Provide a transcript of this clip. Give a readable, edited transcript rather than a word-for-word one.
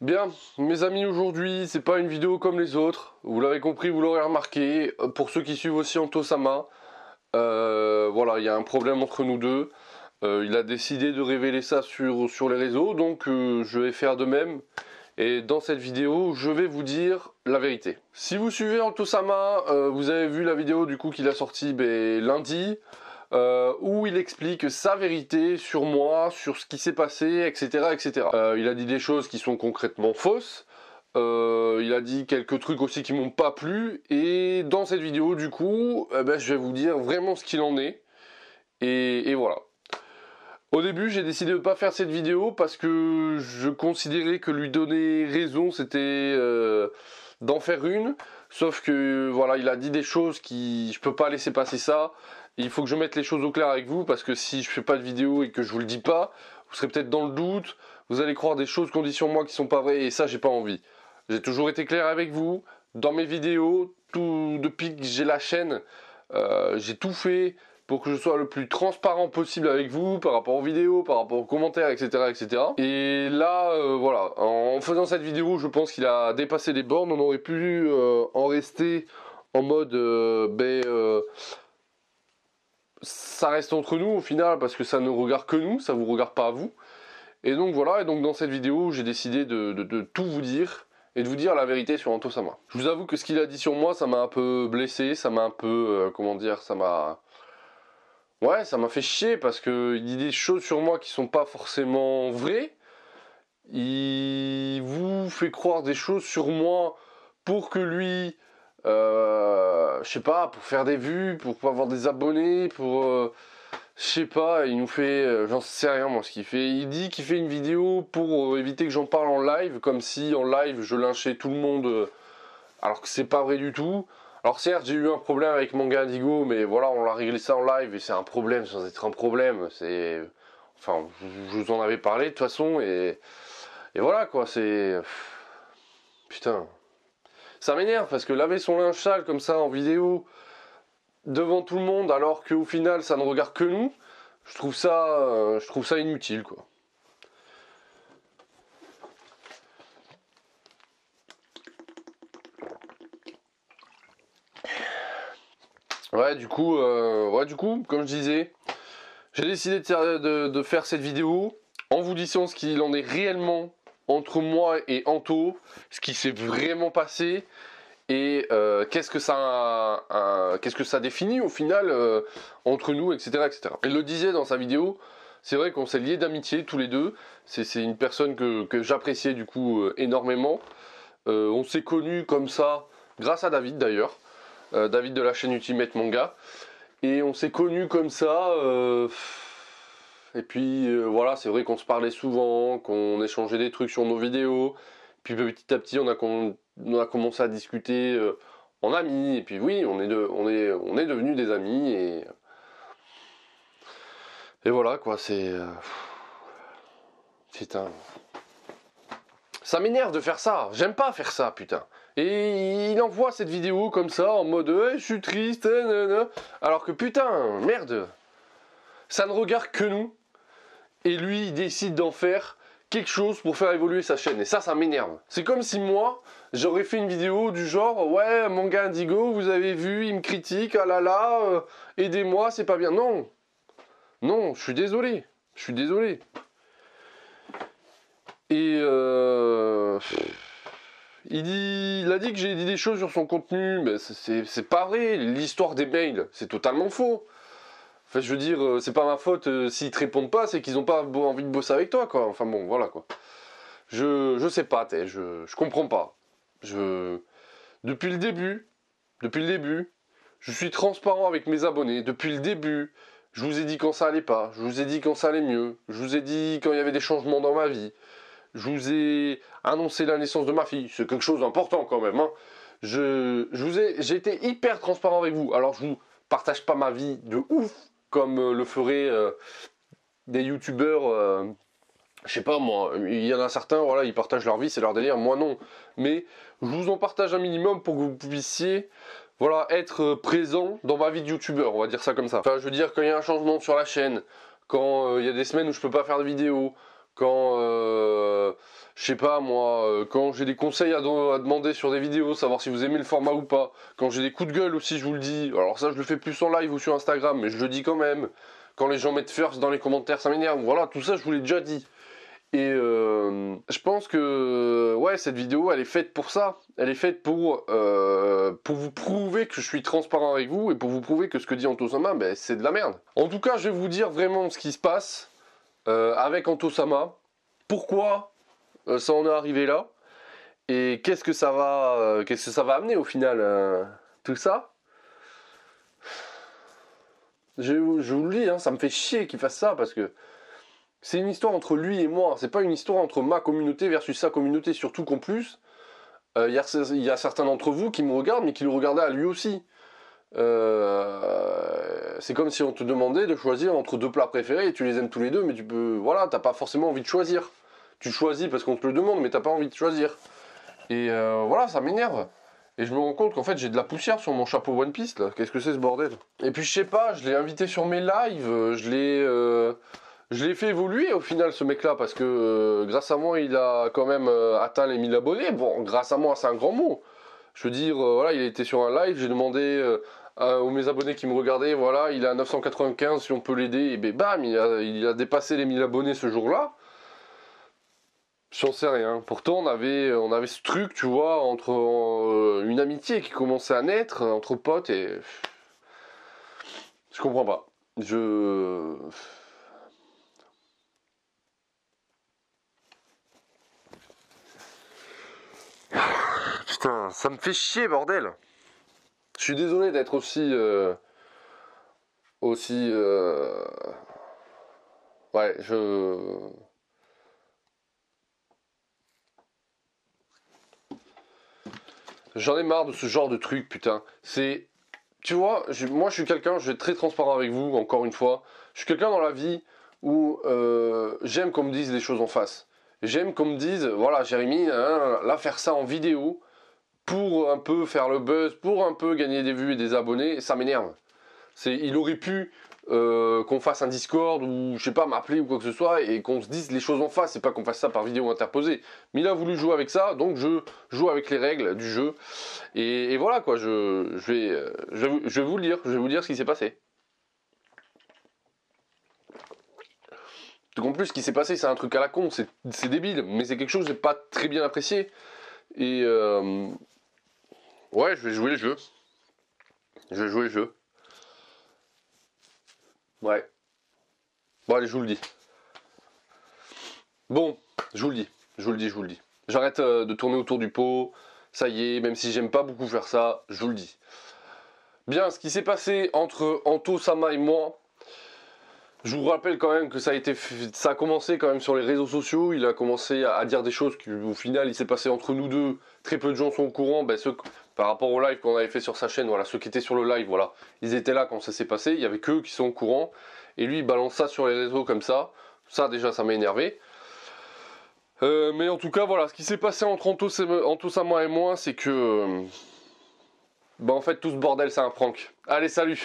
Bien, mes amis, aujourd'hui, c'est pas une vidéo comme les autres. Vous l'avez compris, vous l'aurez remarqué. Pour ceux qui suivent aussi Anto-sama, voilà, il y a un problème entre nous deux. Il a décidé de révéler ça sur les réseaux, donc je vais faire de même. Et dans cette vidéo, je vais vous dire la vérité. Si vous suivez Anto-sama, vous avez vu la vidéo du coup qu'il a sorti lundi. Où il explique sa vérité sur moi, sur ce qui s'est passé, etc. etc. Il a dit des choses qui sont concrètement fausses, il a dit quelques trucs aussi qui m'ont pas plu, et dans cette vidéo du coup, je vais vous dire vraiment ce qu'il en est, et voilà. Au début, j'ai décidé de pas faire cette vidéo parce que je considérais que lui donner raison, c'était d'en faire une. Sauf que voilà, il a dit des choses qui, je peux pas laisser passer ça. Il faut que je mette les choses au clair avec vous parce que si je fais pas de vidéo et que je vous le dis pas, vous serez peut-être dans le doute. Vous allez croire des choses qu'on dit sur moi qui sont pas vraies et ça, j'ai pas envie. J'ai toujours été clair avec vous dans mes vidéos, tout depuis que j'ai la chaîne, j'ai tout fait pour que je sois le plus transparent possible avec vous par rapport aux vidéos, par rapport aux commentaires, etc. etc. Et là, voilà, en faisant cette vidéo, je pense qu'il a dépassé les bornes. On aurait pu en rester en mode, ça reste entre nous au final, parce que ça ne regarde que nous, ça vous regarde pas à vous. Et donc voilà, et donc dans cette vidéo, j'ai décidé de tout vous dire, et de vous dire la vérité sur Anto-sama. Je vous avoue que ce qu'il a dit sur moi, ça m'a un peu blessé, ça m'a un peu, comment dire, ça m'a... Ouais, ça m'a fait chier parce que il dit des choses sur moi qui sont pas forcément vraies. Il vous fait croire des choses sur moi pour que lui, je sais pas, pour faire des vues, pour avoir des abonnés, je sais pas, il nous fait, j'en sais rien moi ce qu'il fait. Il dit qu'il fait une vidéo pour éviter que j'en parle en live, comme si en live je lynchais tout le monde, alors que c'est pas vrai du tout. Alors certes, j'ai eu un problème avec Manga Indigo, mais voilà, on l'a réglé ça en live et c'est un problème sans être un problème. C'est, enfin, je vous en avais parlé de toute façon et voilà quoi. C'est, putain, ça m'énerve parce que laver son linge sale comme ça en vidéo devant tout le monde, alors qu'au final ça ne regarde que nous, je trouve ça inutile quoi. Ouais, du coup, comme je disais. J'ai décidé de faire cette vidéo en vous disant ce qu'il en est réellement entre moi et Anto, ce qui s'est vraiment passé et qu'est-ce que ça définit au final entre nous, etc., etc. Il le disait dans sa vidéo, c'est vrai qu'on s'est liés d'amitié tous les deux. C'est une personne que j'appréciais du coup énormément. On s'est connus comme ça grâce à David d'ailleurs, David de la chaîne Ultimate Manga. Et on s'est connus comme ça, et puis voilà, c'est vrai qu'on se parlait souvent, qu'on échangeait des trucs sur nos vidéos, puis petit à petit on a commencé à discuter en amis, et puis oui, on est devenus des amis, et voilà quoi, c'est... putain... Ça m'énerve de faire ça, j'aime pas faire ça, putain. Et il envoie cette vidéo comme ça, en mode je suis triste, nanana. Alors que putain, merde, ça ne regarde que nous. Et lui, il décide d'en faire quelque chose pour faire évoluer sa chaîne. Et ça m'énerve. C'est comme si moi, j'aurais fait une vidéo du genre ouais, Manga Indigo, vous avez vu, il me critique, ah là là, aidez-moi, c'est pas bien. Non, non, je suis désolé. Je suis désolé. Et il a dit que j'ai dit des choses sur son contenu, mais c'est pas vrai. L'histoire des mails, c'est totalement faux. Enfin, je veux dire, c'est pas ma faute s'ils te répondent pas, c'est qu'ils ont pas envie de bosser avec toi, quoi. Enfin bon, voilà, quoi. Je sais pas, je comprends pas. Depuis le début, je suis transparent avec mes abonnés. Depuis le début, je vous ai dit quand ça allait pas, je vous ai dit quand ça allait mieux, je vous ai dit quand il y avait des changements dans ma vie. Je vous ai annoncé la naissance de ma fille, c'est quelque chose d'important quand même. Hein. J'ai été hyper transparent avec vous. Alors je vous partage pas ma vie de ouf comme le feraient des youtubeurs. Je sais pas moi, il y en a certains, voilà, ils partagent leur vie, c'est leur délire. Moi non, mais je vous en partage un minimum pour que vous puissiez, voilà, être présent dans ma vie de youtubeur. On va dire ça comme ça. Enfin, je veux dire quand il y a un changement sur la chaîne, quand il y a des semaines où je peux pas faire de vidéo. quand, je sais pas moi, quand j'ai des conseils à demander sur des vidéos, savoir si vous aimez le format ou pas, quand j'ai des coups de gueule aussi, je vous le dis, alors ça je le fais plus en live ou sur Instagram, mais je le dis quand même, quand les gens mettent first dans les commentaires, ça m'énerve, voilà, tout ça je vous l'ai déjà dit. Et je pense que ouais, cette vidéo elle est faite pour ça, elle est faite pour vous prouver que je suis transparent avec vous et pour vous prouver que ce que dit Anto-sama, ben, c'est de la merde. En tout cas, je vais vous dire vraiment ce qui se passe avec Anto-sama, pourquoi ça en est arrivé là, et qu'est-ce que ça va amener au final, tout ça. Je vous le dis, hein, ça me fait chier qu'il fasse ça parce que c'est une histoire entre lui et moi, c'est pas une histoire entre ma communauté versus sa communauté, surtout qu'en plus, il y a certains d'entre vous qui me regardent, mais qui le regardaient à lui aussi. C'est comme si on te demandait de choisir entre deux plats préférés, et tu les aimes tous les deux, mais tu peux, voilà, t'as pas forcément envie de choisir. Tu choisis parce qu'on te le demande, mais t'as pas envie de choisir. Et voilà, ça m'énerve. Et je me rends compte qu'en fait j'ai de la poussière sur mon chapeau One Piece là. Qu'est-ce que c'est ce bordel? Et puis je sais pas, je l'ai invité sur mes lives, je l'ai fait évoluer au final ce mec là parce que grâce à moi il a quand même atteint les 1000 abonnés. Bon, grâce à moi c'est un grand mot. Je veux dire, voilà, il a été sur un live, j'ai demandé aux mes abonnés qui me regardaient, voilà, il est à 995 si on peut l'aider, et ben bam, il a dépassé les 1000 abonnés ce jour-là. J'en sais rien. Pourtant, on avait ce truc, tu vois, entre une amitié qui commençait à naître entre potes et je comprends pas. Putain, ça me fait chier, bordel. Je suis désolé d'être aussi. Ouais, j'en ai marre de ce genre de truc, putain. Tu vois, moi je suis quelqu'un, je vais être très transparent avec vous, encore une fois. Je suis quelqu'un dans la vie où j'aime qu'on me dise les choses en face. J'aime qu'on me dise, voilà, Jérémy, hein, là, faire ça en vidéo pour un peu faire le buzz, pour un peu gagner des vues et des abonnés, ça m'énerve. Il aurait pu qu'on fasse un Discord ou je sais pas m'appeler ou quoi que ce soit et qu'on se dise les choses en face, c'est pas qu'on fasse ça par vidéo interposée. Mais il a voulu jouer avec ça, donc je joue avec les règles du jeu et voilà quoi. Je vais vous le dire, je vais vous dire ce qui s'est passé. Donc en plus, ce qui s'est passé, c'est un truc à la con, c'est débile, mais c'est quelque chose que j'ai pas très bien apprécié et ouais, je vais jouer le jeu. Je vais jouer le jeu. Ouais. Bon allez, je vous le dis. Bon, je vous le dis, je vous le dis, je vous le dis. J'arrête de tourner autour du pot, ça y est, même si j'aime pas beaucoup faire ça, je vous le dis. Bien, ce qui s'est passé entre Anto-sama et moi, je vous rappelle quand même que ça a commencé quand même sur les réseaux sociaux, il a commencé à dire des choses qui au final il s'est passé entre nous deux, très peu de gens sont au courant, par rapport au live qu'on avait fait sur sa chaîne, voilà, ceux qui étaient sur le live, voilà, ils étaient là quand ça s'est passé, il y avait qu'eux qui sont au courant, et lui il balance ça sur les réseaux comme ça déjà ça m'a énervé. Mais en tout cas, voilà, ce qui s'est passé entre Anto-sama et moi, c'est que... en fait, tout ce bordel, c'est un prank. Allez, salut!